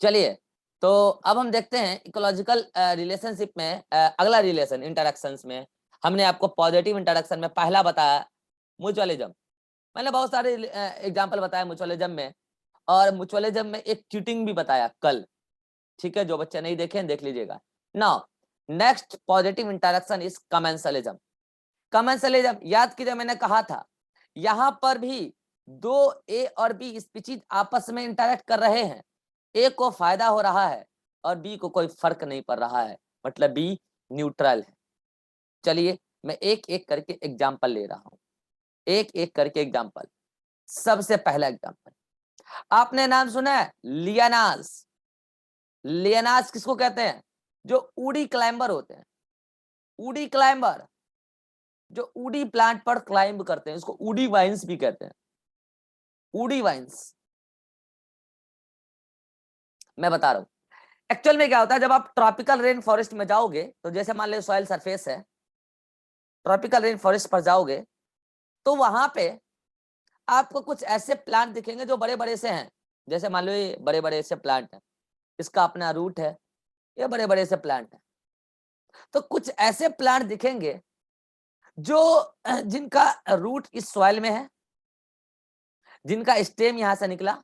चलिए, तो अब हम देखते हैं इकोलॉजिकल रिलेशनशिप में अगला रिलेशन इंटरेक्शंस में। हमने आपको पॉजिटिव इंटरेक्शन में पहला बताया म्यूचुअलिज्म। मैंने बहुत सारे एग्जांपल बताया म्यूचुअलिज्म में, और म्यूचुअलिज्म में एक चीटिंग भी बताया कल। ठीक है, जो बच्चे नहीं देखे देख लीजिएगा। Now next positive interaction is commensalism. Commensalism याद कीजिए, मैंने कहा था यहां पर भी दो ए और बी स्पीशीज आपस में इंटरेक्ट कर रहे हैं। ए को फायदा हो रहा है और बी को कोई फर्क नहीं पड़ रहा है, मतलब बी न्यूट्रल है। चलिए मैं एक एक करके एग्जांपल ले रहा हूं, एक एक करके एग्जांपल। सबसे पहला एग्जांपल, आपने नाम सुना है लियानास। लियानास किसको कहते हैं? जो ऊडी क्लाइंबर होते हैं। ऊडी क्लाइंबर जो ऊडी प्लांट पर क्लाइंब करते हैं, इसको ऊडी वाइन्स भी कहते हैं। ऊडी वाइन्स मैं बता रहा हूं एक्चुअल में क्या होता है। जब आप ट्रॉपिकल रेन फॉरेस्ट में जाओगे, तो जैसे मान लो सॉइल सरफेस है, ट्रॉपिकल रेन फॉरेस्ट पर जाओगे तो वहां पे आपको कुछ ऐसे प्लांट दिखेंगे जो बड़े बड़े से हैं। जैसे मान लो ये बड़े बड़े से प्लांट है, इसका अपना रूट है, ये बड़े बड़े से प्लांट है। तो कुछ ऐसे प्लांट दिखेंगे जो जिनका रूट इस सॉइल में है, जिनका स्टेम यहां से निकला,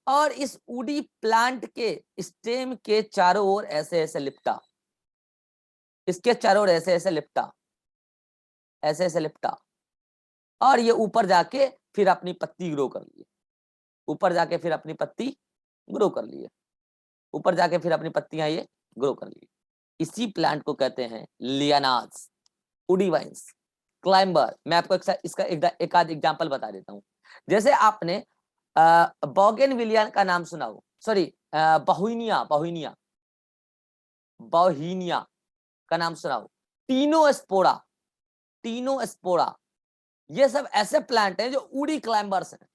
और इस ऊडी प्लांट के स्टेम के चारों ओर ऐसे ऐसे लिपटा, इसके चारों ओर ऐसे ऐसे लिपटा, ऐसे ऐसे लिपटा, और ये ऊपर जाके फिर अपनी पत्ती ग्रो कर लिए, ऊपर जाके फिर अपनी पत्ती ग्रो कर लिए, ऊपर जाके फिर अपनी पत्तियां ये ग्रो कर लिए। इसी प्लांट को कहते हैं लियानास, ऊडी वाइन्स, क्लाइंबर। मैं आपको इसका एक आध एग्जांपल बता देता हूं। जैसे आपने बोगेनविलिया का नाम सुना हो, सॉरी बहुनिया, बहुनिया, बहुनिया का नाम सुना हो, टीनोस्पोरा, टीनोस्पोरा, ये सब ऐसे प्लांट हैं जो ऊडी क्लाइंबर्स हैं।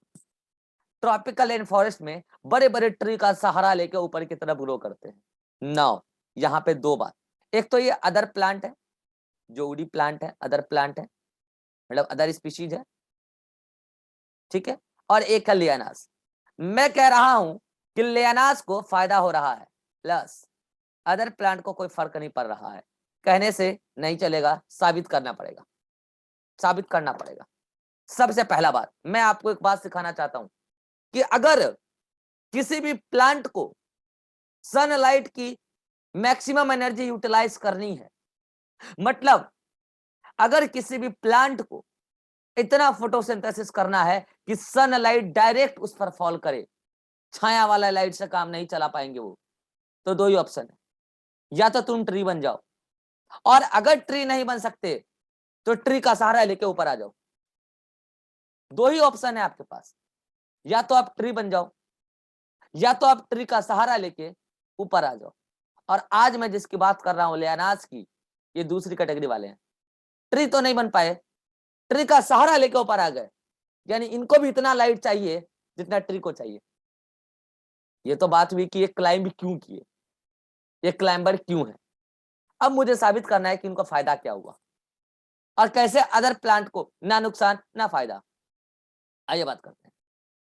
ट्रॉपिकल रेन फॉरेस्ट में बड़े बड़े ट्री का सहारा लेके ऊपर की तरफ ग्रो करते हैं। नाउ यहाँ पे दो बात, एक तो ये अदर प्लांट है, जो ऊडी प्लांट है, अदर प्लांट है, मतलब अदर स्पीशीज है, ठीक है, और एक है लियानास। मैं कह रहा हूं कि लियानास को फायदा हो रहा है, प्लस अदर प्लांट को कोई फर्क नहीं पड़ रहा है। कहने से नहीं चलेगा, साबित करना पड़ेगा, साबित करना पड़ेगा। सबसे पहला बात, मैं आपको एक बात सिखाना चाहता हूं कि अगर किसी भी प्लांट को सनलाइट की मैक्सिमम एनर्जी यूटिलाइज करनी है, मतलब अगर किसी भी प्लांट को इतना फोटोसिंथेसिस करना है कि सनलाइट डायरेक्ट उस पर फॉल करे, छाया वाला लाइट से काम नहीं चला पाएंगे वो, तो दो ही ऑप्शन है, या तो तुम ट्री बन जाओ, और अगर ट्री नहीं बन सकते तो ट्री का सहारा लेके ऊपर आ जाओ। दो ही ऑप्शन है आपके पास, या तो आप ट्री बन जाओ, या तो आप ट्री का सहारा लेके ऊपर आ जाओ। और आज मैं जिसकी बात कर रहा हूं लियानास की, ये दूसरी कैटेगरी वाले हैं। ट्री तो नहीं बन पाए, ट्री का सहारा लेके ऊपर आ गए, यानी इनको भी इतना लाइट चाहिए जितना ट्री को चाहिए। ये तो बात हुई कि ये क्लाइंब क्यों किए, ये क्लाइंबर क्यों है। अब मुझे साबित करना है कि इनको फायदा क्या हुआ और कैसे अदर प्लांट को ना नुकसान ना फायदा। आइए बात करते हैं।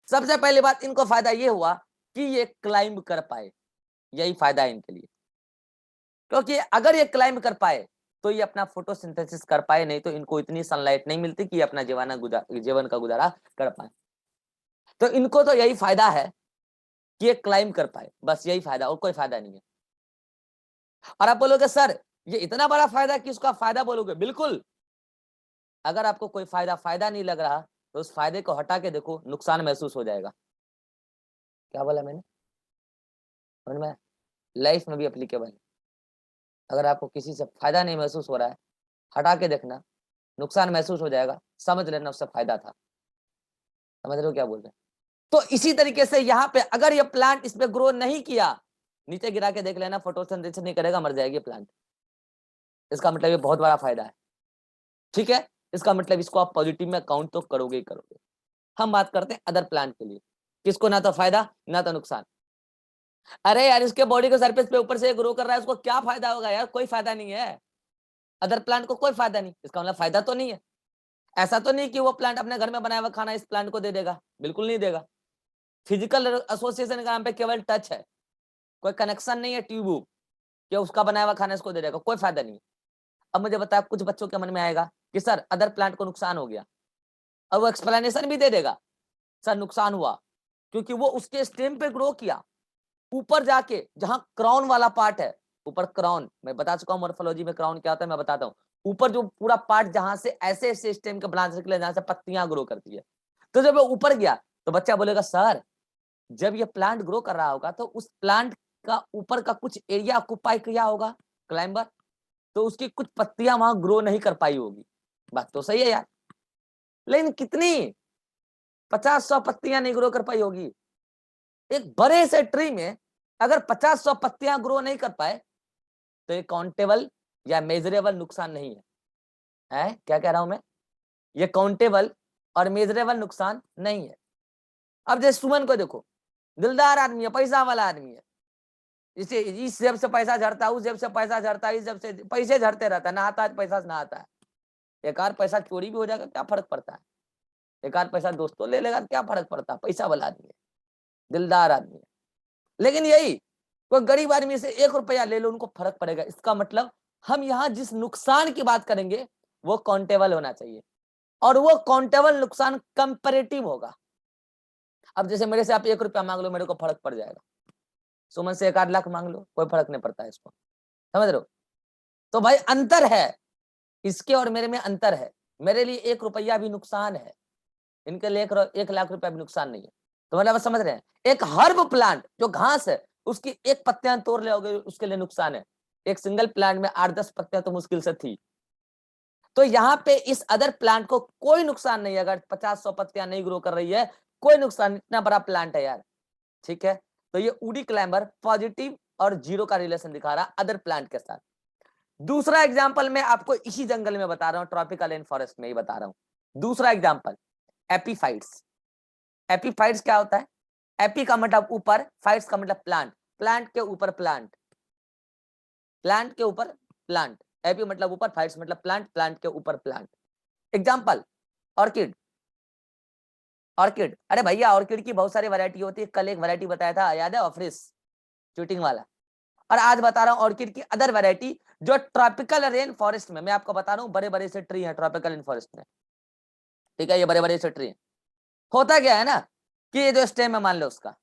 सबसे पहली बात, इनको फायदा ये हुआ कि ये क्लाइंब कर पाए, यही फायदा है इनके लिए। क्योंकि अगर ये क्लाइंब कर पाए तो ये अपना फोटोसिंथेसिस कर पाए, नहीं तो इनको इतनी सनलाइट नहीं मिलती कि अपना जीवन का गुजारा कर पाए। तो इनको तो यही फायदा है कि ये क्लाइंब कर पाए, बस यही फायदा, और कोई फायदा नहीं है। और आप बोलोगे सर ये इतना बड़ा फायदा कि उसका फायदा बोलोगे, बिल्कुल। अगर आपको कोई फायदा नहीं लग रहा तो उस फायदे को हटा के देखो, नुकसान महसूस हो जाएगा। क्या बोला मैंने? समझ में? लाइफ में भी एप्लीकेबल है। अगर आपको किसी से फायदा नहीं महसूस हो रहा है, हटा के देखना, नुकसान महसूस हो जाएगा, समझ लेना उससे फायदा था। समझ रहे हो क्या बोल रहे हैं? तो इसी तरीके से यहाँ पे अगर ये प्लांट इसमें ग्रो नहीं किया, नीचे गिरा के देख लेना, फोटोसिंथेसिस नहीं करेगा, मर जाएगी प्लांट। इसका मतलब ये बहुत बड़ा फायदा है, ठीक है। इसका मतलब इसको आप पॉजिटिव में काउंट तो करोगे ही करोगे। हम बात करते हैं अदर प्लांट के लिए, किसको ना तो फायदा ना तो नुकसान। अरे यार इसके बॉडी के सरफेस पे ऊपर से ग्रो कर रहा है, उसको क्या फायदा होगा यार? कोई फायदा नहीं है। अदर प्लांट को कोई फायदा नहीं, इसका मतलब फायदा तो नहीं है। ऐसा तो नहीं कि वो प्लांट अपने घर में बनाया हुआ खाना इस प्लांट को दे देगा, बिल्कुल नहीं देगा। फिजिकल एसोसिएशन का नाम पे केवल टच है, कोई कनेक्शन नहीं है ट्यूब कि उसका बनाया हुआ खाना इसको दे देगा, कोई फायदा नहीं। अब मुझे बताया कुछ बच्चों के मन में आएगा कि सर अदर प्लांट को नुकसान हो गया, और वो एक्सप्लेनेशन भी दे देगा सर नुकसान हुआ क्योंकि वो उसके स्टेम पे ग्रो किया, ऊपर जाके जहां क्राउन वाला पार्ट है, ऊपर क्राउन मैं बता चुका हूं मॉर्फोलॉजी में क्राउन क्या होता है, मैं बताता हूँ। ऊपर जो पूरा पार्ट जहां से ऐसे ऐसे स्टेम के ब्रांच निकले जहां से पत्तियां ग्रो करती है, तो जब वो ऊपर गया तो बच्चा बोलेगा सर जब ये प्लांट ग्रो कर रहा होगा तो उस प्लांट का ऊपर का कुछ एरिया ऑक्युपाई किया होगा क्लाइंबर, तो उसकी कुछ पत्तियां वहां ग्रो नहीं कर पाई होगी। बात तो सही है यार, लेकिन कितनी 50-100 पत्तियां नहीं ग्रो कर पाई होगी। एक बड़े से ट्री में अगर 50-100 पत्तियां ग्रो नहीं कर पाए तो ये काउंटेबल या मेजरेबल नुकसान नहीं है, क्या कह रहा हूं मैं, ये काउंटेबल और मेजरेबल नुकसान नहीं है। अब जैसे सुमन को देखो, दिलदार आदमी है, पैसा वाला आदमी है, इसे इस जेब से पैसा झड़ता है, उस जेब से पैसा झड़ता है, इस जेब से पैसे झड़ते रहता है, नहाता है पैसा से नहाता है। एक आध पैसा चोरी भी हो जाएगा क्या फर्क पड़ता है, एक आध पैसा दोस्तों ले लेगा क्या फर्क पड़ता है, पैसा वाला आदमी है, दिलदार आदमी है। लेकिन यही कोई गरीब आदमी से 1 रुपया ले लो उनको फर्क पड़ेगा। इसका मतलब हम यहाँ जिस नुकसान की बात करेंगे वो काउंटेबल होना चाहिए, और वो काउंटेबल नुकसान कंपैरेटिव होगा। अब जैसे मेरे से आप 1 रुपया मांग लो मेरे को फर्क पड़ जाएगा, सुमन से 1-8 लाख मांग लो कोई फर्क नहीं पड़ता है इसको, समझ रहे हो। तो भाई अंतर है, इसके और मेरे में अंतर है, मेरे लिए 1 रुपया भी नुकसान है, इनके लिए 1 लाख रुपया भी नुकसान नहीं है। तो मतलब समझ रहे हैं, एक हर्ब प्लांट जो घास है उसकी 1 पत्तियां तोड़ ले उसके लिए नुकसान है, एक सिंगल प्लांट में 8-10 पत्तियां तो मुश्किल से थी। तो यहाँ पे इस अदर प्लांट को कोई नुकसान नहीं है, अगर 50-100 पत्तियां नहीं ग्रो कर रही है कोई नुकसान, इतना बड़ा प्लांट है यार, ठीक है। तो ये वुडी क्लाइंबर पॉजिटिव और जीरो का रिलेशन दिखा रहा अदर प्लांट के साथ। दूसरा एग्जाम्पल मैं आपको इसी जंगल में बता रहा हूँ, ट्रॉपिकल रेन फॉरेस्ट में ही बता रहा हूँ। दूसरा एग्जाम्पल एपीफाइट्स। एपीफाइट्स क्या होता है, एपी का मतलब ऊपर, फाइट्स का मतलब प्लांट, प्लांट के ऊपर प्लांट, प्लांट के ऊपर प्लांट, एपी मतलब ऊपर, फाइट्स मतलब प्लांट, प्लांट के ऊपर प्लांट। Example orchid. ऑर्किड, अरे भैया ऑर्किड की बहुत सारी वैरायटी होती है, कल एक वैरायटी बताया था याद है, ऑफ्रिस शूटिंग वाला। और आज बता रहा हूं ऑर्किड की अदर वैरायटी जो ट्रॉपिकल रेन फॉरेस्ट में, मैं आपको बता रहा हूं बड़े बड़े से ट्री है ट्रॉपिकल रेन फॉरेस्ट में, ठीक है, ये बड़े बड़े से ट्री है। होता क्या है ना कि ये जो स्टेम है मान लो उसका,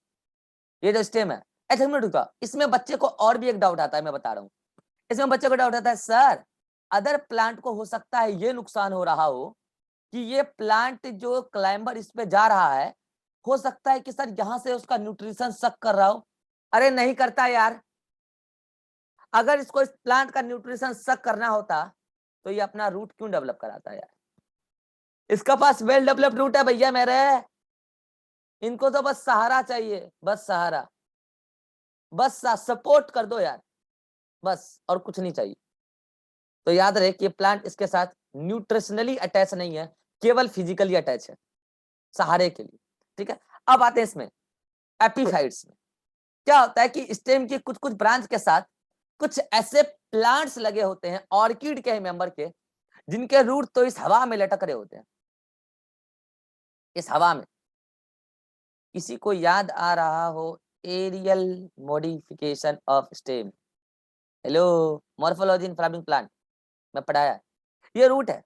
ये जो स्टेम है, ऐसे मिनट रुका, इसमें बच्चे को और भी एक डाउट आता है, मैं बता रहा हूँ। इसमें बच्चे को डाउट आता है सर अदर प्लांट को हो सकता है ये नुकसान हो रहा हो कि ये प्लांट जो क्लाइंबर इस पे जा रहा है, हो सकता है कि सर यहां से उसका न्यूट्रिशन सक कर रहा हो। अरे नहीं करता यार, अगर इसको इस प्लांट का न्यूट्रिशन सक करना होता तो ये अपना रूट क्यों डेवलप कराता है यार, इसका पास वेल डेवलप्ड रूट है भैया मेरे, इनको तो बस सहारा चाहिए, बस सहारा, बस सपोर्ट कर दो यार, बस और कुछ नहीं चाहिए। तो याद रहे कि ये प्लांट इसके साथ न्यूट्रिशनली अटैच नहीं है, केवल फिजिकली अटैच है सहारे के लिए, ठीक है। अब आते हैं इसमें एपीफाइट्स में, क्या होता है कि स्टेम की कुछ कुछ ब्रांच के साथ कुछ ऐसे प्लांट्स लगे होते हैं ऑर्किड के मेंबर के, जिनके रूट तो इस हवा में लटक रहे होते हैं, इस हवा में। किसी को याद आ रहा हो aerial modification of stem, hello, morphology in flowering plant में पढ़ाया, ये रूट है।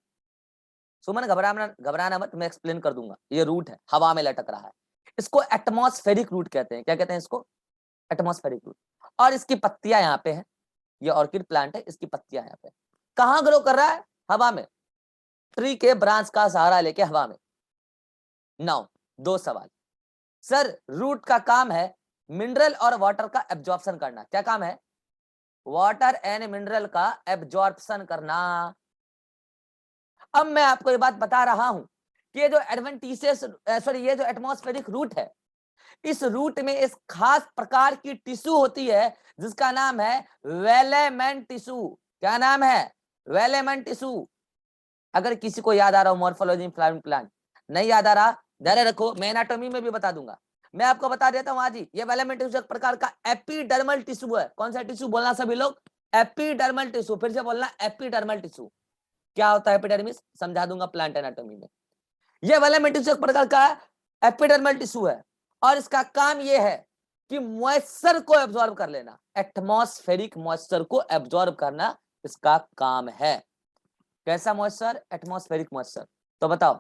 सुमन घबराना मत, मैं एक्सप्लेन कर दूंगा। ये रूट है, हवा में लटक रहा है, इसको एटमॉस्फेरिक रूट कहते हैं। क्या कहते हैं इसको, एटमॉस्फेरिक रूट। और इसकी पत्तियां यहाँ पे है, ये ऑर्किड प्लांट है, इसकी पत्तियां यहाँ पे। कहाँ ग्रो कर रहा है, हवा में, ट्री के ब्रांच का सहारा लेके हवा में। नाउ 2 सवाल, सर रूट का काम है मिनरल और वाटर का एब्जॉर्प्शन करना, क्या काम है, वाटर एंड मिनरल का एब्जॉर्प्शन करना। अब मैं आपको ये बात बता रहा हूं कि ये जो एडवेंटिशियस सॉरी ये जो एटमॉस्फेरिक रूट है, इस रूट में इस खास प्रकार की टिश्यू होती है जिसका नाम है वेलेमेंट टिश्यू। क्या नाम है, वेलेमेंट टिश्यू। अगर किसी को याद आ रहा हो मॉर्फोलॉजी फ्लावरिंग प्लांट, नहीं याद आ रहा धैर्य रखो, मैं एनाटॉमी में भी बता दूंगा। मैं आपको बता देता हूं आज ही, ये वेलेमेंट टिश्यू एक प्रकार का एपिडर्मल टिश्यू है। कौन सा टिश्यू बोलना सभी लोग, एपिडर्मल टिश्यू, फिर से बोलना एपिडर्मल टिश्यू। क्या होता है एपिडर्मिस, समझा दूंगा प्लांट एनाटॉमी में। ये वेलेमेंट टिश्यू एक प्रकार का एपिडर्मल टिश्यू है और इसका काम ये है कि मॉइस्चर को एब्जॉर्ब कर लेना, एटमॉस्फेरिक मॉइस्चर को एब्जॉर्ब करना इसका काम है। कैसा मॉइस्चर? Atmospheric moisture. तो बताओ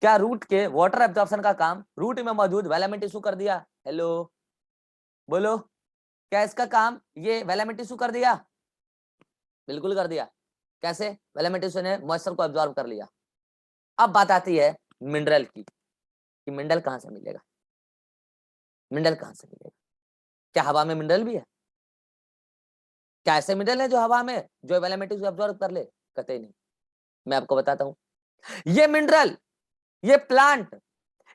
क्या रूट के वाटर एब्जॉर्प्शन का काम रूट में मौजूद वेलामेंट टिश्यू कर दिया? हेलो बोलो, क्या इसका काम ये वेलामेंट टिश्यू कर दिया? बिल्कुल कर दिया। कैसे? वेलामेंट टिश्यू ने मॉइस्चर को एब्जॉर्ब कर लिया। अब बात आती है मिनरल की, कि मिनरल कहां से मिलेगा? मिनरल कहां से मिलेगा? क्या हवा में मिनरल भी है? क्या ऐसे मिनरल है जो हवा में जो वेलामेंट टिश्यू एब्जॉर्ब कर ले? कतई नहीं। मैं आपको बताता हूं, ये मिनरल ये प्लांट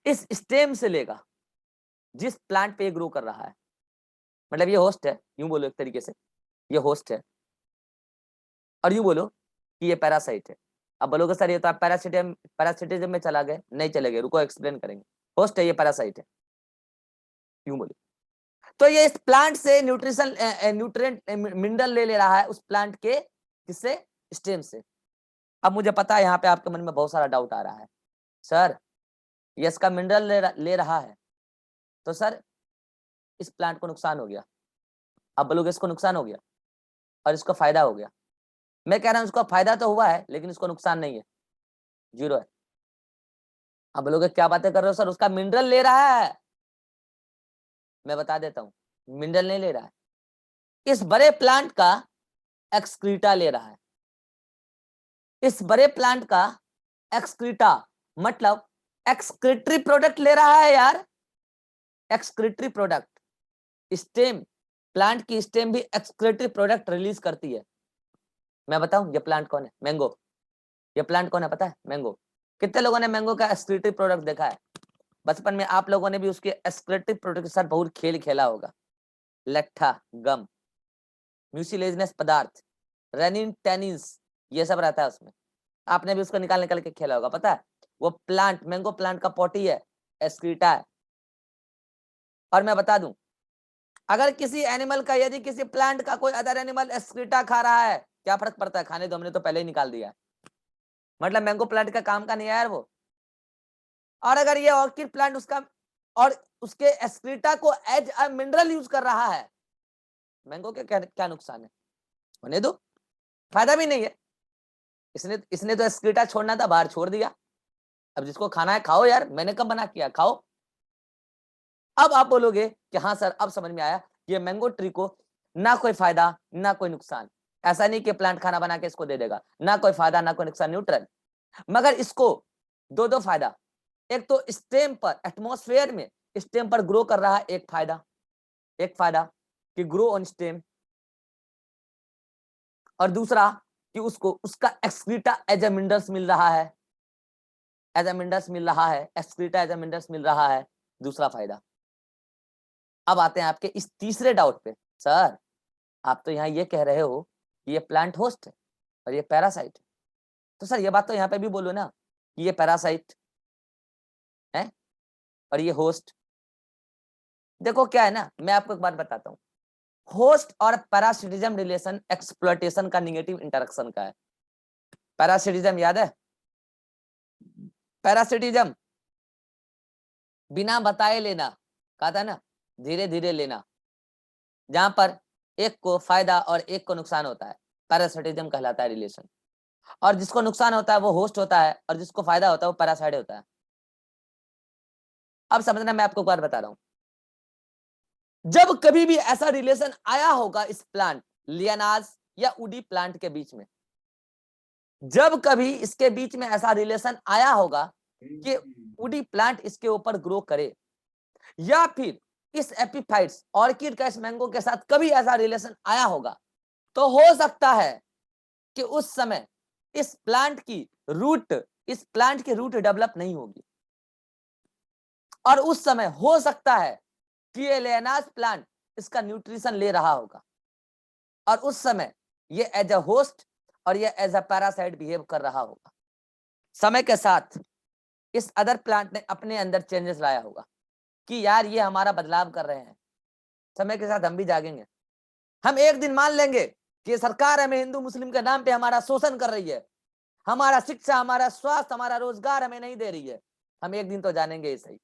इस स्टेम से लेगा जिस प्लांट पे ग्रो कर रहा है। मतलब ये होस्ट है, यूं बोलो एक तरीके से ये होस्ट है, और यूं बोलो कि ये पैरासाइट है। अब बोलोगे सर ये तो आप पैरासिटिज्म में चला गए। नहीं चले गए, रुको एक्सप्लेन करेंगे। होस्ट है, ये पैरासाइट है, यूं बोलो। तो ये इस प्लांट से न्यूट्रिशन न्यूट्रिएंट मिनरल ले रहा है उस प्लांट के किससे? स्टेम से। अब मुझे पता है यहाँ पे आपके मन में बहुत सारा डाउट आ रहा है, सर ये इसका मिनरल ले रहा है तो सर इस प्लांट को नुकसान हो गया। अब बोलोगे इसको नुकसान हो गया और इसको फायदा हो गया। मैं कह रहा हूं इसको फायदा तो हुआ है लेकिन इसको नुकसान नहीं है, जीरो है। अब बोलोगे क्या बातें कर रहे हो सर, उसका मिनरल ले रहा है। मैं बता देता हूं, मिनरल नहीं ले रहा है, इस बड़े प्लांट का एक्सक्रीटा ले रहा है। इस बड़े प्लांट का एक्सक्रीटा मतलब एक्सक्रीटरी प्रोडक्ट ले रहा है यार, एक्सक्रीटरी प्रोडक्ट। स्टेम, प्लांट की स्टेम भी एक्सक्रीटरी प्रोडक्ट रिलीज करती है। मैं बताऊं ये प्लांट कौन है? मैंगो। ये प्लांट कौन है पता है? मैंगो। कितने लोगों ने मैंगो का एक्सक्रीटरी प्रोडक्ट देखा है? बचपन में आप लोगों ने भी उसके एक्सक्रीटरी प्रोडक्ट के साथ बहुत खेल खेला होगा। लट्ठा, गम, म्यूसिलेजनस पदार्थ, रेनिन, टेनिन्स, ये सब रहता है उसमें। आपने भी उसको निकाल निकाल के खेला होगा। पता है वो प्लांट, मैंगो प्लांट का पॉटी है, एक्सक्रीटा है। और मैं बता दूं, अगर किसी एनिमल का, यदि किसी प्लांट का कोई अदर एनिमल एक्सक्रीटा खा रहा है, क्या फर्क पड़ता है? खाने दो, हमने तो पहले ही निकाल दिया। मतलब मैंगो प्लांट का काम का नहीं है यार वो। और अगर ये ऑर्किड प्लांट उसका और उसके एक्सक्रीटा को एज अ मिनरल यूज कर रहा है, मैंगो के क्या नुकसान है? होने दो, फायदा भी नहीं है। इसने तो एक्सक्रीटा छोड़ना था, बाहर छोड़ दिया। अब जिसको खाना है खाओ यार, मैंने कब मना किया, खाओ। अब आप बोलोगे कि हाँ सर अब समझ में आया, ये मैंगो ट्री को ना कोई फायदा ना कोई नुकसान। ऐसा नहीं कि प्लांट खाना बना के इसको दे देगा, ना कोई फायदा ना कोई नुकसान, न्यूट्रल। मगर इसको दो दो फायदा। एक तो स्टेम पर, एटमॉस्फेयर में स्टेम पर ग्रो कर रहा है, एक फायदा, एक फायदा कि ग्रो ऑन स्टेम। और दूसरा कि उसको उसका एक्सक्रीटा एज ए मिनरल्स मिल रहा है, एज ए मिनरल्स मिल रहा है, एक्सक्रीटा एज ए मिनरल्स मिल रहा है, दूसरा फायदा। अब आते हैं आपके इस तीसरे डाउट पे, सर आप तो यहाँ ये कह रहे हो कि ये प्लांट होस्ट है और ये पैरासाइट है, तो सर ये बात तो यहाँ पे भी बोलो ना कि ये पैरासाइट है और ये होस्ट। देखो क्या है ना, मैं आपको एक बात बताता हूँ, होस्ट और पैरासिटिज्म रिलेशन एक्सप्लॉयटेशन का निगेटिव इंटरेक्शन का है। पैरासिटिज्म याद है? पैरासिटिज्म बिना बताए लेना, कहा था ना, धीरे धीरे लेना, जहां पर एक को फायदा और एक को नुकसान होता है, पैरासिटिज्म कहलाता है रिलेशन। और जिसको नुकसान होता है वो होस्ट होता है और जिसको फायदा होता है वो पैरासाइट होता है। अब समझना, मैं आपको एक बार बता रहा हूं, जब कभी भी ऐसा रिलेशन आया होगा इस प्लांट लियानाज या उडी प्लांट के बीच में, जब कभी इसके बीच में ऐसा रिलेशन आया होगा कि उडी प्लांट इसके ऊपर ग्रो करे, या फिर इस एपिफाइट्स ऑर्किड का इस मैंगो के साथ कभी ऐसा रिलेशन आया होगा, तो हो सकता है कि उस समय इस प्लांट की रूट डेवलप नहीं होगी, और उस समय हो सकता है कि ये लेनाज प्लांट इसका न्यूट्रिशन ले रहा होगा, और उस समय ये एज अ होस्ट और ये एज अ पैरासाइट बिहेव कर रहा होगा। समय के साथ इस अदर प्लांट ने अपने अंदर चेंजेस लाया होगा कि यार ये हमारा बदलाव कर रहे हैं। समय के साथ हम भी जागेंगे, हम एक दिन मान लेंगे कि सरकार हमें हिंदू मुस्लिम के नाम पे हमारा शोषण कर रही है, हमारा शिक्षा, हमारा स्वास्थ्य, हमारा रोजगार हमें नहीं दे रही है। हम एक दिन तो जानेंगे ही सही,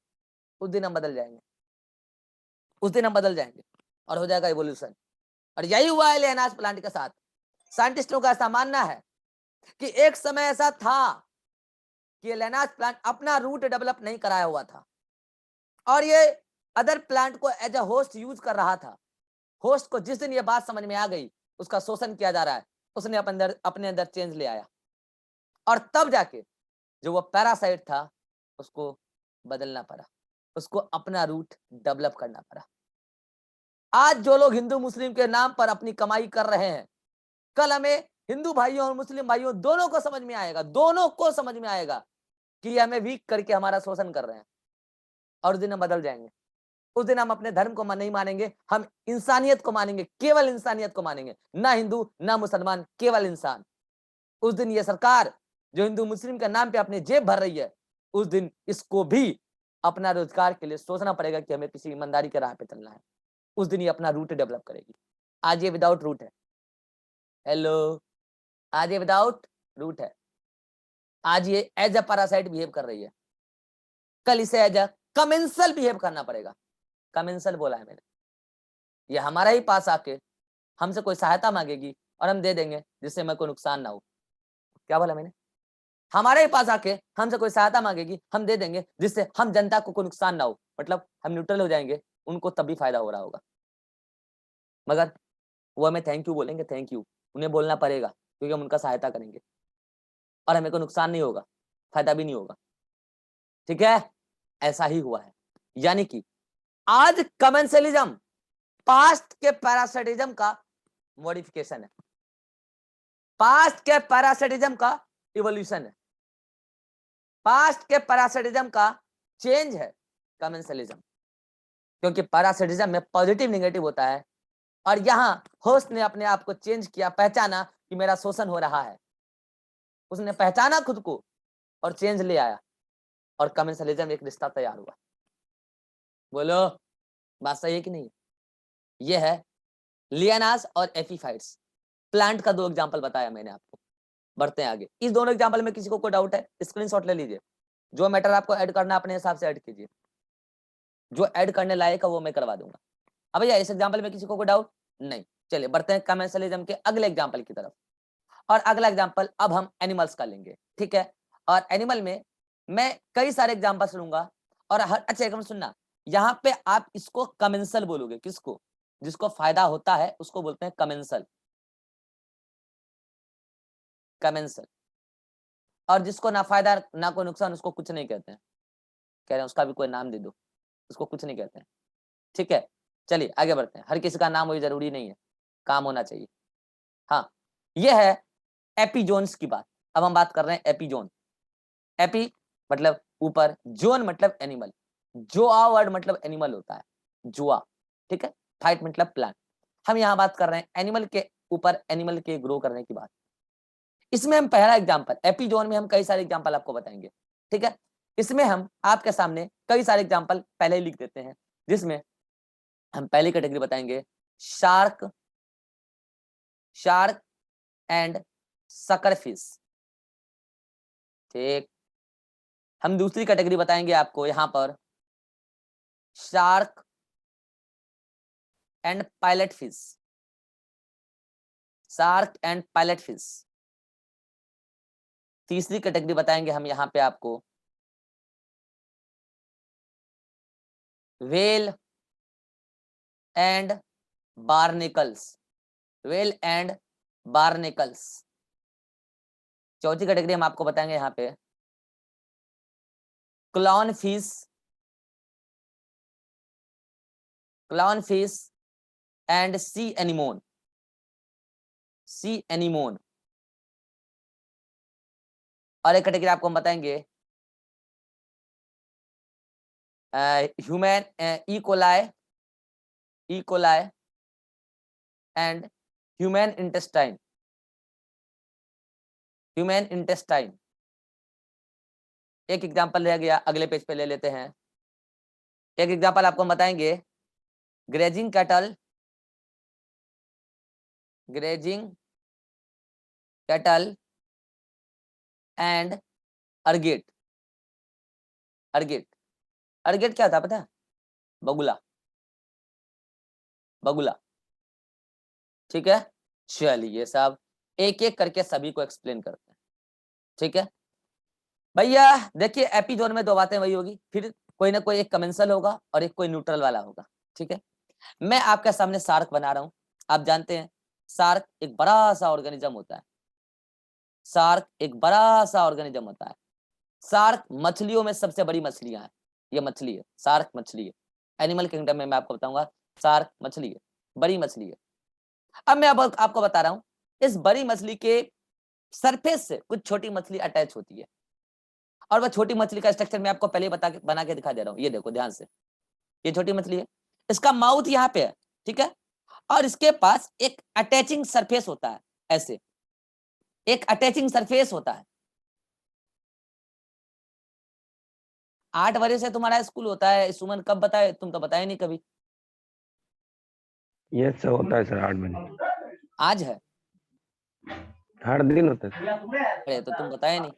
उस दिन हम बदल जाएंगे। उस दिन हम बदल जाएंगे और हो जाएगा इवोल्यूशन। और यही हुआ है लियनास प्लांट के साथ। साइंटिस्टों का ऐसा मानना है कि एक समय ऐसा था कि लियनास प्लांट अपना रूट डेवलप नहीं कराया हुआ था और ये अदर प्लांट को एज अ होस्ट यूज कर रहा था। होस्ट को जिस दिन ये बात समझ में आ गई उसका शोषण किया जा रहा है, उसने अपने अंदर चेंज ले आया और तब जाके जो वो पैरासाइट था उसको बदलना पड़ा, उसको अपना रूट डेवलप करना पड़ा। आज जो लोग हिंदू मुस्लिम के नाम पर अपनी कमाई कर रहे हैं, कल हमें हिंदू भाइयों और मुस्लिम भाइयों दोनों को समझ में आएगा, दोनों को समझ में आएगा कि ये हमें वीक करके हमारा शोषण कर रहे हैं और उस दिन हम बदल जाएंगे। उस दिन हम अपने धर्म को नहीं मानेंगे, हम इंसानियत को मानेंगे, केवल इंसानियत को मानेंगे, ना हिंदू ना मुसलमान, केवल इंसान। उस दिन ये सरकार जो हिंदू मुस्लिम के नाम पे अपनी जेब भर रही है, उस दिन इसको भी अपना रोजगार के लिए सोचना पड़ेगा कि हमें किसी ईमानदारी के राह पे चलना है। उस दिन ये अपना रूट डेवलप करेगी। आज ये विदाउट रूट है। हेलो, आज ये विदाउट रूट है। आज ये एज अ पैरासाइट बिहेव कर रही है, कल इसे एज अ कमेंसल बिहेव करना पड़ेगा। कमेंसल बोला है मैंने। ये हमारा ही पास आके हमसे कोई सहायता मांगेगी और हम दे देंगे जिससे हमें कोई नुकसान ना हो। क्या बोला मैंने? हमारे ही पास आके हमसे कोई सहायता मांगेगी, हम दे देंगे जिससे हम जनता को कोई नुकसान ना हो, मतलब हम न्यूट्रल हो जाएंगे, उनको तब भी फायदा हो रहा होगा। मगर वो हमें थैंक यू बोलेंगे, थैंक यू उन्हें बोलना पड़ेगा क्योंकि हम उनका सहायता करेंगे और हमें कोई नुकसान नहीं होगा, फायदा भी नहीं होगा। ठीक है, ऐसा ही हुआ है। यानी कि आज कमेंसलिज्म पास्ट के पैरासिटिज्म का मॉडिफिकेशन है, पास्ट के पैरासिटिज्म का इवोल्यूशन है, पास्ट के पैरासिटिज्म का चेंज है कमेंसलिज्म। क्योंकि पैरासिटिज्म में पॉजिटिव नेगेटिव होता है और यहां होस्ट ने अपने आप को चेंज किया, पहचाना कि मेरा शोषण हो रहा है, उसने पहचाना खुद को और चेंज ले आया और कमेंसलिज्म एक रिश्ता तैयार हुआ। बोलो, बात सही है कि नहीं? ये है लियनास और एपीफाइट्स प्लांट का दो एग्जांपल बताया मैंने आपको। बढ़ते हैं आगे। इस दोनों एग्जांपल में किसी को कोई डाउट है, स्क्रीनशॉट ले लीजिए। जो मैटर आपको ऐड करना अपने हिसाब से ऐड कीजिए, जो ऐड करने लायक है वो मैं करवा दूंगा। अब भैया इस एग्जांपल में किसी को कोई डाउट नहीं? चलिए बढ़ते हैं कमेंसलिज्म के अगले एग्जांपल की तरफ। और अगला एग्जांपल अब हम एनिमल्स का लेंगे, ठीक है? और एनिमल में मैं कई सारे एग्जांपल्स लूंगा और हर अच्छा एक सुनना, यहाँ पे आप इसको कमेंसल बोलोगे। किसको? जिसको फायदा होता है उसको बोलते हैं कमेंसल, कमेंसल। और जिसको ना फायदा ना कोई नुकसान उसको कुछ नहीं कहते हैं। कह रहे हैं उसका भी कोई नाम दे दो, उसको कुछ नहीं कहते हैं। ठीक है, चलिए आगे बढ़ते हैं। हर किसी का नाम वही जरूरी नहीं है, काम होना चाहिए। हाँ, ये है एपीजोन्स की बात। अब हम बात कर रहे हैं एपीजोन। एपी मतलब ऊपर, जोन मतलब एनिमल, जोआ वर्ड मतलब एनिमल होता है, जुआ। ठीक है, फाइट मतलब प्लांट। हम यहाँ बात कर रहे हैं एनिमल के ऊपर, एनिमल के ग्रो करने की बात। इसमें हम पहला एग्जांपल, एपीजोन में हम कई सारे एग्जांपल आपको बताएंगे। ठीक है, इसमें हम आपके सामने कई सारे एग्जांपल पहले ही लिख देते हैं, जिसमें हम पहली कैटेगरी बताएंगे शार्क, शार्क एंड सकरफिश। ठीक, हम दूसरी कैटेगरी बताएंगे आपको यहां पर shark and pilot fish, shark and pilot fish. तीसरी कैटेगरी बताएंगे हम यहां पे आपको well and barnacles, well and barnacles. चौथी कैटेगरी हम आपको बताएंगे यहाँ पे clown fish, clown fish and C anemone, C anemone. और एक कैटेगरी आपको हम बताएंगे human E coli, E coli and human intestine, human intestine. एक एग्जांपल रह गया, अगले पेज पे ले लेते हैं। एक एग्जांपल आपको हम बताएंगे grazing cattle, grazing cattle and ergot. Ergot, ergot क्या था पता है? बगुला। बगुला। ठीक है, चलिए साहब एक एक करके सभी को एक्सप्लेन करते हैं। ठीक है भैया, देखिए एपिजोन में दो बातें वही होगी, फिर कोई ना कोई एक कमेंसल होगा और एक कोई न्यूट्रल वाला होगा। ठीक है, मैं आपके सामने शार्क बना रहा हूं। आप जानते हैं शार्क एक बड़ा सा ऑर्गेनिज्म होता है। शार्क एक बड़ा सा ऑर्गेनिज्म होता है। शार्क मछलियों में सबसे बड़ी मछलियां है। ये मछली है, शार्क मछली है। एनिमल किंगडम में मैं आपको बताऊंगा शार्क मछली है, बड़ी मछली है। अब मैं अब आपको बता रहा हूं, इस बड़ी मछली के सरफेस से कुछ छोटी मछली अटैच होती है, और वह छोटी मछली का स्ट्रक्चर मैं आपको पहले बना के दिखा दे रहा हूं। ये देखो ध्यान से, ये छोटी मछली है, इसका माउथ यहाँ पे है। ठीक है, और इसके पास एक अटैचिंग सरफेस होता है, ऐसे एक अटैचिंग सरफेस होता है। 8 बजे से तुम्हारा स्कूल होता है सुमन, कब बताए? तुम तो बताए नहीं कभी। ये सब होता है सर 8 बजे, आज है? हर दिन होता है। अरे तो तुम बताए नहीं,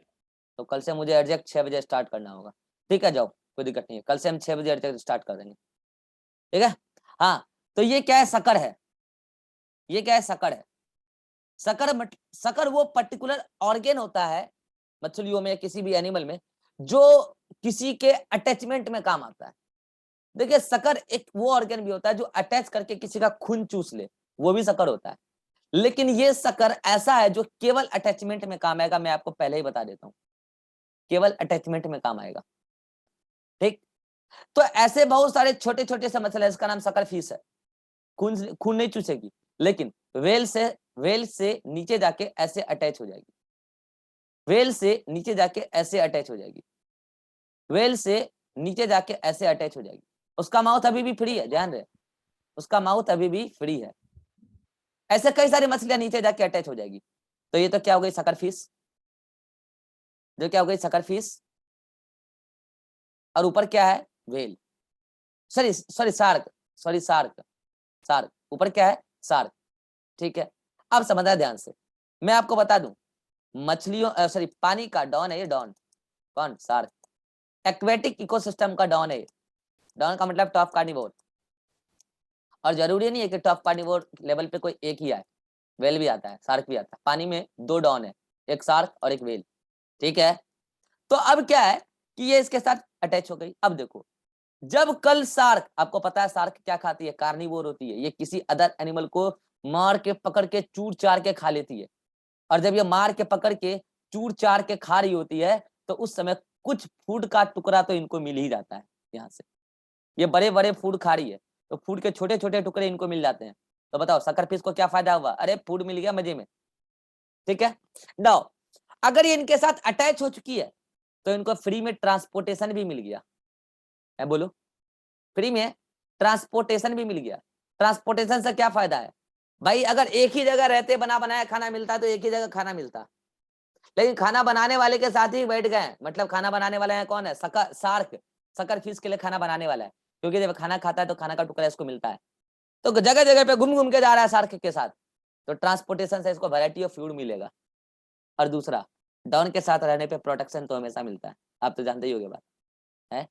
तो कल से मुझे एग्जैक्ट 6 बजे स्टार्ट करना होगा। ठीक है, जाओ कोई दिक्कत नहीं है, कल से हम 6 बजे एग्जैक्ट स्टार्ट कर देंगे। ठीक है, हाँ तो ये क्या है? शक्कर है। ये क्या है? शक्कर है। शक्कर वो पर्टिकुलर ऑर्गेन होता है मछलियों में, किसी भी एनिमल में, जो किसी के अटैचमेंट में काम आता है। देखिए शक्कर एक वो ऑर्गेन भी होता है जो अटैच करके किसी का खून चूस ले, वो भी शक्कर होता है। लेकिन ये शक्कर ऐसा है जो केवल अटैचमेंट में काम आएगा। मैं आपको पहले ही बता देता हूं, केवल अटैचमेंट में काम आएगा। ठीक, तो ऐसे बहुत सारे छोटे छोटे से मछली है, इसका नाम शक्कर फिश है। खून खून नहीं चूसेगी, लेकिन वेल से नीचे जाके ऐसे अटैच हो जाएगी। वेल से नीचे जाके ऐसे अटैच हो जाएगी। वेल से नीचे जाके ऐसे अटैच हो जाएगी। उसका माउथ अभी भी फ्री है, ध्यान रहे, उसका माउथ अभी भी फ्री है। ऐसे कई सारी मछलियां नीचे जाके अटैच हो जाएगी। तो ये तो क्या हो गई? शक्कर फिश। जो क्या हो गई? शक्कर फिश। और ऊपर क्या है? Well, sorry sorry shark, sorry shark, shark ऊपर क्या है? शार्क। ठीक है, अब समझना ध्यान से, मैं आपको बता दूं, मछलियों सॉरी पानी का डॉन है ये। डॉन कौन? शार्क। एक्वेटिक इकोसिस्टम का डॉन है। डॉन का मतलब टॉप कार्निवोर। और जरूरी नहीं है कि टॉप कार्निवोर लेवल पे कोई एक ही आए, वेल भी आता है, शार्क भी आता है। पानी में दो डॉन है, एक शार्क और एक वेल। ठीक है, तो अब क्या है कि ये इसके साथ अटैच हो गई। अब देखो, जब कल शार्क, आपको पता है शार्क क्या खाती है? कार्निवोर होती है। ये किसी अदर एनिमल को मार के पकड़ के चूर चार के खा लेती है। और जब ये मार के पकड़ के चूर चार के खा रही होती है, तो उस समय कुछ फूड का टुकड़ा तो इनको मिल ही जाता है यहाँ से। ये बड़े बड़े फूड खा रही है, तो फूड के छोटे छोटे टुकड़े इनको मिल जाते हैं। तो बताओ शक्कर फिश को क्या फायदा हुआ? अरे फूड मिल गया मजे में। ठीक है, नाउ अगर ये इनके साथ अटैच हो चुकी है, तो इनको फ्री में ट्रांसपोर्टेशन भी मिल गया है। बोलो, फ्री में ट्रांसपोर्टेशन भी मिल गया। ट्रांसपोर्टेशन से क्या फायदा है भाई? अगर एक ही जगह रहते बना बनाया खाना मिलता तो एक ही जगह खाना मिलता, लेकिन खाना बनाने वाले के साथ ही बैठ गए। मतलब खाना बनाने वाला है कौन है? शार्क। शक्कर फिश के लिए खाना बनाने वाला है, क्योंकि जब खाना खाता है तो खाना का टुकड़ा इसको मिलता है। तो जगह जगह पे घूम घूम के जा रहा है शार्क के साथ, तो ट्रांसपोर्टेशन से इसको वैरायटी ऑफ फ्लूइड मिलेगा। और दूसरा, डॉन के साथ रहने पे प्रोटेक्शन तो हमेशा मिलता है। आप तो जानते ही होगे बात है,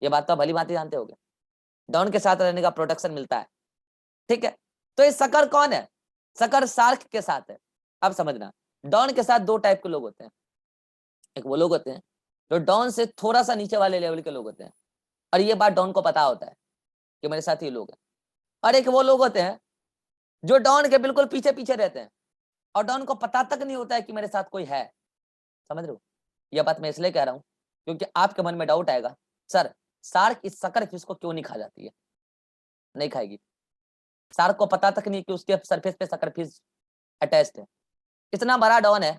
ये बात तो भली भांति जानते होगे, डॉन के साथ रहने का प्रोटेक्शन मिलता है। ठीक है, तो ये शक्कर कौन है? शक्कर शार्क के साथ है। अब समझना, डॉन के साथ दो टाइप के लोग होते हैं। एक वो लोग होते हैं जो डॉन से थोड़ा सा नीचे वाले लेवल के लोग होते हैं, और ये बात डॉन को पता होता है कि मेरे साथ ये लोग हैं। और एक वो लोग होते हैं जो डॉन के बिल्कुल पीछे पीछे रहते हैं, और डॉन को पता तक नहीं होता है कि मेरे साथ कोई है। समझ रहे हो? यह बात मैं इसलिए कह रहा हूं क्योंकि आपके मन में डाउट आएगा, सर शार्क इस शक्कर फिश को क्यों नहीं खा जाती है? नहीं खाएगी। शार्क को पता तक नहीं कि उसके सरफेस पे शक्कर फिश अटैच्ड है। इतना बड़ा डॉन है,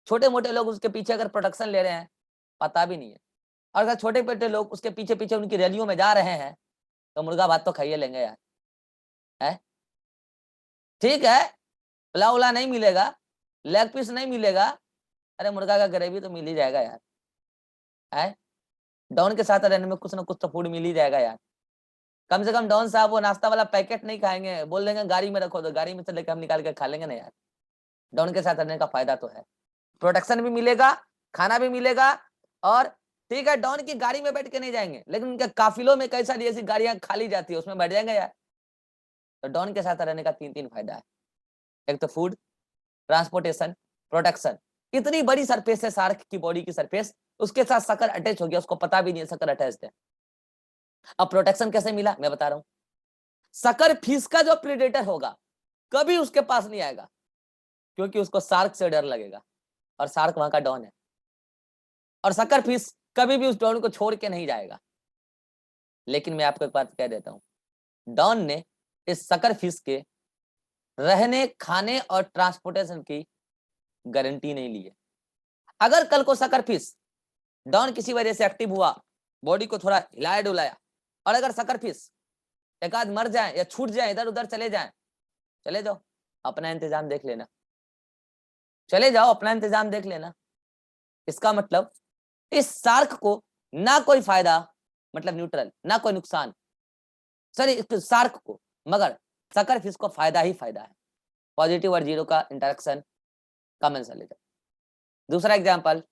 छोटे मोटे लोग उसके पीछे अगर प्रोटेक्शन ले रहे हैं, पता भी नहीं है। और अगर छोटे छोटे लोग उसके पीछे पीछे उनकी रैलियों में जा रहे हैं, तो मुर्गा भात तो खाइए लेंगे यार, है? ठीक है, पुलाव उला नहीं मिलेगा, लेग पीस नहीं मिलेगा, अरे मुर्गा का ग्रेवी तो मिल ही जाएगा यार, है? डॉन के साथ रहने में कुछ ना कुछ तो फूड मिल ही जाएगा यार। कम से कम डॉन साहब वो नाश्ता वाला पैकेट नहीं खाएंगे, बोल देंगे गाड़ी में रखो, तो गाड़ी में से लेकर हम निकाल के खा लेंगे ना यार। डॉन के साथ रहने का फायदा तो है, प्रोटेक्शन भी मिलेगा, खाना भी मिलेगा। और ठीक है, डॉन की गाड़ी में बैठ के नहीं जाएंगे, लेकिन उनके काफिलों में कई सारी ऐसी गाड़ियां खाली जाती है, उसमें बैठ जाएंगे यार। तो डॉन के साथ रहने का तीन फायदा है। एक तो फूड, ट्रांसपोर्टेशन, प्रोटेक्शन। इतनी बड़ी सरफेस है शार्क की बॉडी की सरफेस, उसके साथ सकर अटैच हो गया, उसको पता भी नहीं है सकर अटैच है। अब प्रोटेक्शन कैसे मिला मैं बता रहा हूं। सकर फिश का जो प्रेडेटर होगा कभी उसके पास नहीं आएगा, क्योंकि उसको शार्क से डर लगेगा, और शार्क वहां का डॉन है। और सकर फिश कभी भी उस डॉन को छोड़ के नहीं जाएगा। लेकिन मैं आपको एक बात कह देता हूं, डॉन ने इस सकर फिश के रहने, खाने और ट्रांसपोर्टेशन की गारंटी नहीं ली है। अगर कल को सकर फिश डॉन किसी वजह से एक्टिव हुआ, बॉडी को थोड़ा हिलाया डुलाया, और अगर सकर फिश एक आध मर जाए या छूट जाए, इधर उधर चले जाए, चले जाओ, अपना इंतजाम देख लेना, चले जाओ, अपना इंतजाम देख लेना। इसका मतलब इस शार्क को ना कोई फायदा, मतलब न्यूट्रल, ना कोई नुकसान, सॉरी इस शार्क को, मगर सकर फिश को फायदा ही फायदा है। पॉजिटिव और जीरो का इंटरेक्शन कम आंसर ले जाओ। दूसरा एग्जांपल,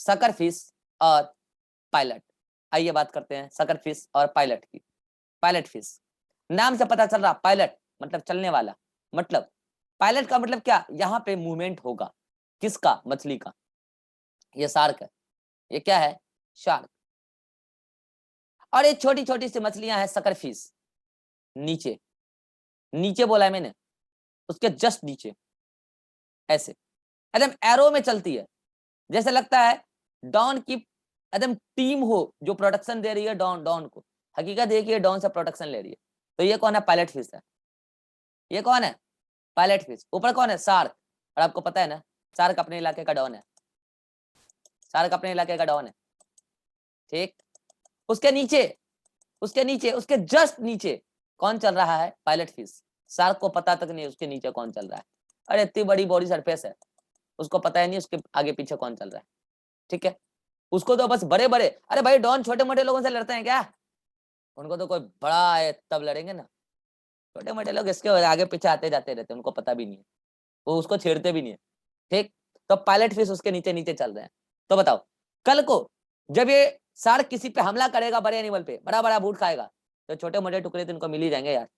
सकर फिश और पायलट। आइए बात करते हैं सकर फिश और पायलट की। पायलट फिश, नाम से पता चल रहा, पायलट मतलब चलने वाला, मतलब पायलट का मतलब क्या, यहाँ पे मूवमेंट होगा, किसका, मछली का। ये शार्क है, ये क्या है, शार्क। और ये छोटी छोटी सी मछलियां हैं सकर फिश, नीचे, नीचे बोला है मैंने, उसके जस्ट नीचे, ऐसे एकदम एरो में चलती है, जैसे लगता है डॉन की एकदम टीम हो जो प्रोटेक्शन दे रही है डॉन, डॉन को। हकीकत ये कि डॉन से प्रोटेक्शन ले रही है। तो ये कौन है, पायलट फिश है। ये कौन है, पायलट फिश। ऊपर कौन है, शार्क। और आपको पता है ना, शार्क अपने इलाके का डॉन है, शार्क अपने इलाके का डॉन है, ठीक। उसके नीचे, उसके नीचे, उसके जस्ट नीचे कौन चल रहा है, पायलट फिश। शार्क को पता तक नहीं उसके नीचे कौन चल रहा है। अरे इतनी बड़ी बॉडी सरफेस है, उसको पता ही नहीं उसके आगे पीछे कौन चल रहा है, ठीक है। उसको तो बस बड़े बड़े, अरे भाई डॉन छोटे मोटे लोगों से लड़ते हैं क्या, उनको तो कोई बड़ा है तब लड़ेंगे ना। छोटे मोटे लोग इसके आगे पीछे आते जाते रहते हैं, उनको पता भी नहीं है, वो उसको छेड़ते भी नहीं है, ठीक। तो पायलट फिश उसके नीचे नीचे चल रहे हैं। तो बताओ, कल को जब ये शार्क किसी पे हमला करेगा, बड़े एनिमल पे बड़ा बड़ा बूट खाएगा, तो छोटे मोटे टुकड़े तो इनको मिल ही जाएंगे यार।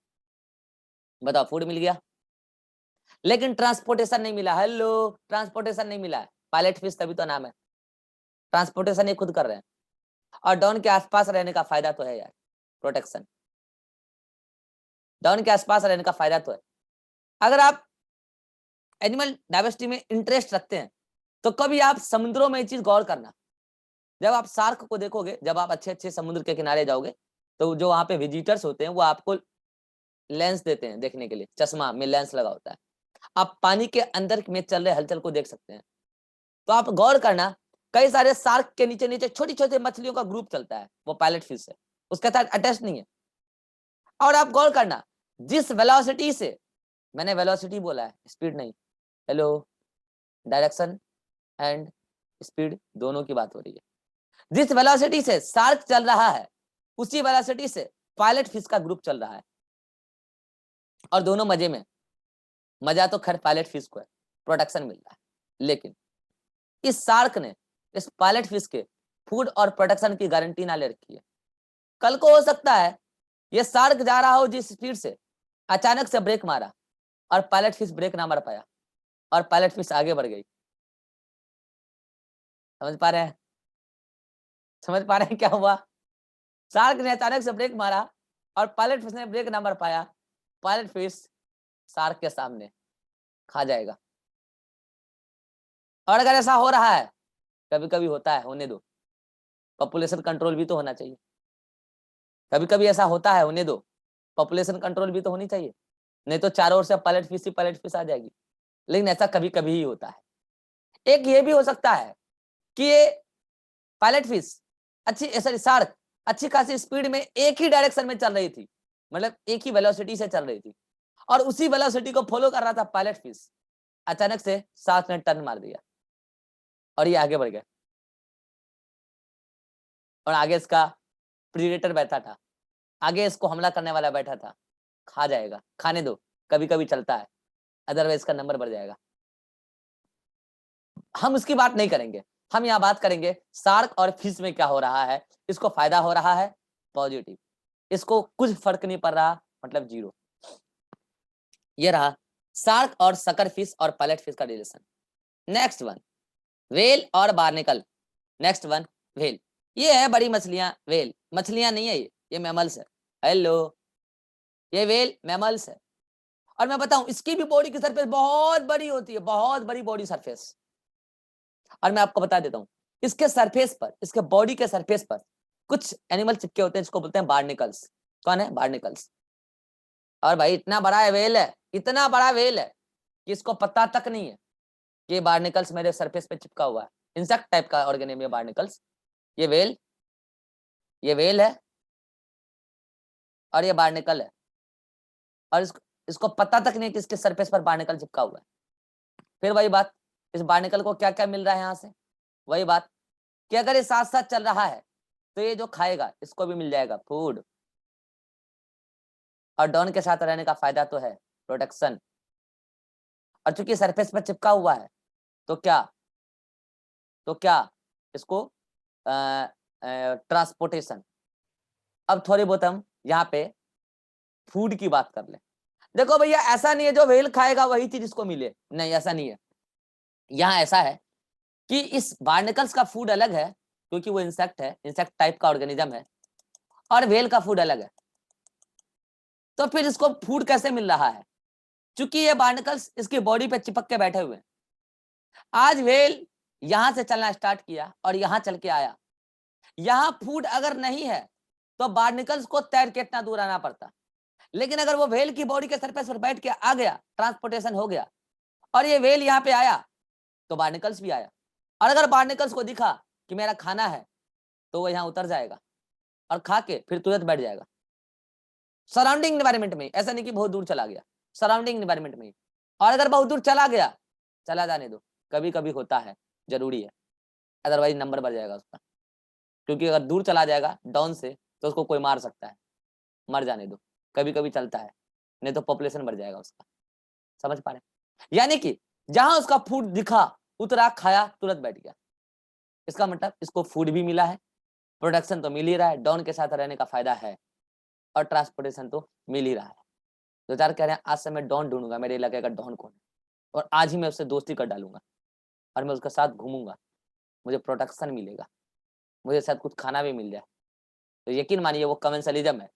बताओ, फूड मिल गया, लेकिन ट्रांसपोर्टेशन नहीं मिला। हेलो, ट्रांसपोर्टेशन नहीं मिला है। पायलट फिश तभी तो नाम है, ट्रांसपोर्टेशन ये खुद कर रहे हैं। और डॉन के आसपास रहने का फायदा तो है यार, प्रोटेक्शन। डॉन के आसपास रहने का फायदा तो है। अगर आप एनिमल डाइवर्सिटी में इंटरेस्ट रखते हैं, तो कभी आप समुद्रों में ये चीज गौर करना, जब आप शार्क को देखोगे, जब आप अच्छे अच्छे समुद्र के किनारे जाओगे, तो जो वहां पे विजिटर्स होते हैं वो आपको लेंस देते हैं देखने के लिए, चश्मा में लेंस लगा होता है, आप पानी के अंदर में चल रहे हलचल को देख सकते हैं। तो आप गौर करना, कई सारे शार्क के नीचे नीचे छोटी छोटी मछलियों का ग्रुप चलता है, वो पायलट फिश है, उसके साथ अटैच नहीं है। और आप गौर करना, जिस वेलोसिटी से, मैंने वेलोसिटी बोला है, स्पीड नहीं, हेलो, डायरेक्शन एंड स्पीड दोनों की बात हो रही है। जिस वेलोसिटी से शार्क चल रहा है, उसी वेलोसिटी से पायलट फिश का ग्रुप चल रहा है, और दोनों मजे में, मजा तो खैर पायलट फिश को है, प्रोटेक्शन मिल रहा है। लेकिन इस शार्क ने इस पायलट फिश के फूड और प्रोटेक्शन की गारंटी ना ले रखी है। कल को हो सकता है ये शार्क जा रहा हो जिस स्पीड से, अचानक से ब्रेक मारा और पायलट फिश ब्रेक ना मार पाया, और पायलट फिश आगे बढ़ गई। समझ पा रहे हैं, समझ पा रहे हैं क्या हुआ। शार्क ने अचानक से ब्रेक मारा और पायलट फिश ने ब्रेक ना मार पाया, पायलट फिश शार्क के सामने खा जाएगा। और अगर ऐसा हो रहा है, कभी कभी होता है, होने दो, पॉपुलेशन कंट्रोल भी तो होना चाहिए। कभी कभी ऐसा होता है, होने दो, पॉपुलेशन कंट्रोल भी तो होनी चाहिए, नहीं तो चारों ओर से पायलट फिश ही पायलट फिश आ जाएगी। लेकिन ऐसा कभी कभी ही होता है। एक ये भी हो सकता है कि ये पायलट फिश अच्छी, सॉरी शार्क अच्छी खासी स्पीड में एक ही डायरेक्शन में चल रही थी, मतलब एक ही वेलोसिटी से चल रही थी, और उसी वेलोसिटी को फॉलो कर रहा था पायलट फिश। अचानक से शार्क ने टर्न मार दिया और ये आगे बढ़ गया, और आगे इसका प्रीडेटर बैठा था, आगे इसको हमला करने वाला बैठा था। खा जाएगा, खाने दो, कभी कभी चलता है, अदरवाइज इसका नंबर बढ़ जाएगा। हम उसकी बात नहीं करेंगे, हम यहाँ बात करेंगे शार्क और फिश में क्या हो रहा है। इसको फायदा हो रहा है, पॉजिटिव, इसको कुछ फर्क नहीं पड़ रहा, मतलब जीरो। ये रहा शार्क और सकर फिश और पैलेट फिश का रिलेशन। नेक्स्ट वन व्हेल और बार्निकल। नेक्स्ट वन व्हेल, ये है बड़ी मछलियां, व्हेल मछलियां नहीं है, ये मैमल्स है। हेलो, ये व्हेल मैमल्स है। और मैं बताऊं इसकी भी बॉडी की सरफेस बहुत बड़ी होती है, बहुत बड़ी बॉडी सरफेस। और मैं आपको बता देता हूं इसके सरफेस पर, इसके बॉडी के सरफेस पर कुछ एनिमल चिपके होते हैं जिसको बोलते हैं बार्निकल्स। कौन है? बार्निकल्स। और भाई इतना बड़ा है व्हेल है, इतना बड़ा व्हेल है कि इसको पता तक नहीं है कि ये बार्निकल्स मेरे सरफेस पे चिपका हुआ है। इंसेक्ट टाइप का ऑर्गेनिज्म है बार्निकल्स। ये व्हेल है और ये बार्निकल है, और इसको पता तक नहीं कि इसके सरफेस पर बार्निकल चिपका हुआ है। फिर वही बात, इस बार्निकल को क्या क्या मिल रहा है यहाँ से? वही बात कि अगर ये साथ साथ चल रहा है तो ये जो खाएगा इसको भी मिल जाएगा फूड। और डॉन के साथ रहने का फायदा तो है प्रोटेक्शन। और चूंकि सरफेस पर चिपका हुआ है तो क्या इसको ट्रांसपोर्टेशन। अब थोड़ी बहुत हम यहाँ पे फूड की बात कर ले। देखो भैया ऐसा नहीं है जो व्हेल खाएगा वही चीज इसको मिले, नहीं ऐसा नहीं है। यहाँ ऐसा है कि इस बार्निकल्स का फूड अलग है क्योंकि वो इंसेक्ट है, इंसेक्ट टाइप का ऑर्गेनिज्म है, और व्हेल का फूड अलग है। तो फिर इसको फूड कैसे मिल रहा है? क्योंकि ये बार्निकल्स इसकी बॉडी पे चिपक के बैठे हुए हैं। आज व्हेल यहां से चलना स्टार्ट किया और यहां चल के आया, यहां फूड अगर नहीं है तो बार्निकल्स को तैर के इतना दूर आना पड़ता। लेकिन अगर वो व्हेल की बॉडी के सरफेस पर बैठ के आ गया, ट्रांसपोर्टेशन हो गया, और ये व्हेल यहाँ पे आया तो बार्निकल्स भी आया। और अगर बार्निकल्स को दिखा कि मेरा खाना है तो वो यहाँ उतर जाएगा और खा के फिर तुरंत बैठ जाएगा सराउंडिंग एनवायरनमेंट में। ऐसा नहीं कि बहुत दूर चला गया, सराउंडिंग एनवायरनमेंट में। और अगर बहुत दूर चला गया, चला जाने दो, कभी कभी होता है, जरूरी है, अदरवाइज नंबर बढ़ जाएगा उसका। क्योंकि अगर दूर चला जाएगा डाउन से तो उसको कोई मार सकता है, मर जाने दो, कभी कभी चलता है, नहीं तो पॉपुलेशन बढ़ जाएगा उसका। समझ पा रहे? यानी कि जहां उसका फूड दिखा, उतरा, खाया, तुरंत बैठ गया। इसका मतलब इसको फूड भी मिला है, प्रोडक्शन तो मिल ही रहा है, डॉन के साथ रहने का फायदा है, और ट्रांसपोर्टेशन तो मिल ही रहा है। दो चार कह रहे हैं आज से मैं डॉन ढूंढूंगा, मेरे इलाके का डॉन कौन है, और आज ही मैं उससे दोस्ती कर डालूंगा और मैं उसके साथ घूमूंगा, मुझे प्रोटेक्शन मिलेगा, मुझे शायद कुछ खाना भी मिल जाए। तो यकीन मानिए वो कमेंसलिज्म है,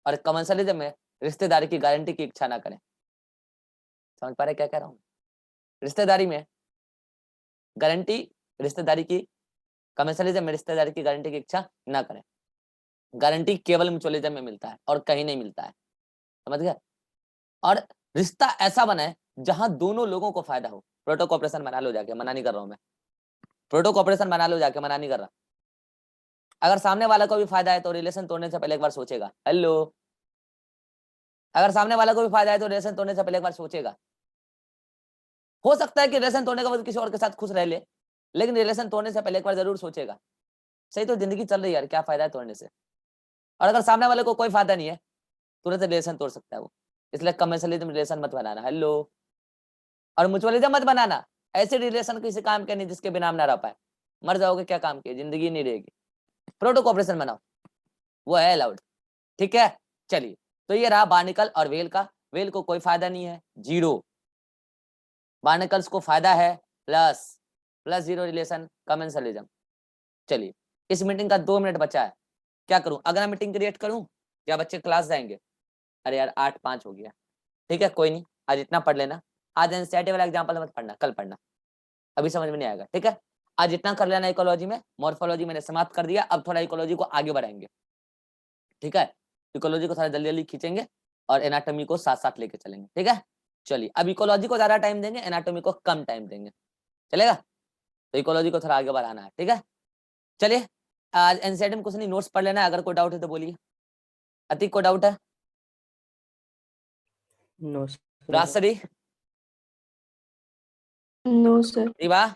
और कमेंसलिज्म में रिश्तेदारी की गारंटी की इच्छा ना करें। समझ पा रहे क्या कह रहा हूँ? रिश्तेदारी में गारंटी, रिश्तेदारी की, कमेंसलिज्म में रिश्तेदारी की गारंटी की इच्छा ना करें। गारंटी केवल म्यूचुअलिज्म में मिलता है और कहीं नहीं मिलता है। समझ गए? और रिश्ता ऐसा बनाए जहां दोनों लोगों को फायदा हो। प्रोटो कॉपरेशन बना लो जाके, मना नहीं कर रहा हूं मैं, प्रोटो कॉपरेशन बना लो जाके, मना नहीं कर रहा। अगर सामने वाला को भी फायदा है तो रिलेशन तोड़ने से पहले एक बार सोचेगा। हेलो, अगर सामने वाला को भी फायदा है तो रिलेशन तोड़ने से पहले एक बार सोचेगा। हो सकता है कि रिलेशन तोड़ने के बाद किसी और के साथ खुश रह ले, लेकिन रिलेशन तोड़ने से पहले एक बार जरूर सोचेगा, सही तो जिंदगी चल रही है यार, क्या फायदा है तोड़ने से। और अगर सामने वाले को कोई फायदा नहीं है, तुरंत रिलेशन तोड़ सकता है वो। इसलिए कमर्शियलिज्म रिलेशन मत बनाना। हेलो, और म्यूचुअलिज्म मत बनाना। ऐसे रिलेशन किसी काम के नहीं जिसके बिना हम ना रह पाए, मर जाओगे क्या काम के, जिंदगी नहीं रहेगी। प्रोटो कॉपरेशन बनाओ, वो है अलाउड। ठीक है, चलिए। तो ये रहा बार्निकल और व्हेल का। व्हेल को कोई फायदा नहीं है, जीरो। बार्निकल्स को फायदा है, plus plus zero relation, commensalism. चलिए, इस मीटिंग का 2 मिनट बचा है, क्या करूं? अगला मीटिंग क्रिएट करूं या बच्चे क्लास जाएंगे? अरे यार 8:05 हो गया। ठीक है, कोई नहीं, आज इतना पढ़ लेना। आज एनसीईआरटी वाला एग्जाम्पल मत पढ़ना, कल पढ़ना, अभी समझ में नहीं आएगा। ठीक है, आज इतना कर लेना। इकोलॉजी में मॉर्फोलॉजी मैंने समाप्त कर दिया, अब थोड़ा इकोलॉजी को आगे बढ़ाएंगे। ठीक है, इकोलॉजी को थोड़ा जल्दी जल्दी खींचेंगे और एनाटॉमी को साथ साथ लेके चलेंगे। ठीक है, चलिए। अब इकोलॉजी को ज्यादा टाइम देंगे, एनाटॉमी को कम टाइम देंगे, चलेगा? तो इकोलॉजी को थोड़ा आगे बढ़ाना है। ठीक है, चलिए। आज एनसीईआरटी में कुछ नहीं, नोट्स पढ़ लेना है। अगर कोई डाउट है तो बोलिए। अतीक को डाउट है? No sir. Rajshree, no sir. Riva,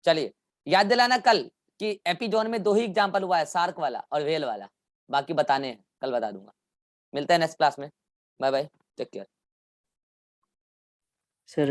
चलिए। याद दिलाना कल कि एपिजोन में 2 ही एग्जाम्पल हुआ है, शार्क वाला और व्हेल वाला, बाकी बताने हैं, कल बता दूंगा। मिलते हैं नेक्स्ट क्लास में, bye bye, take care. Sir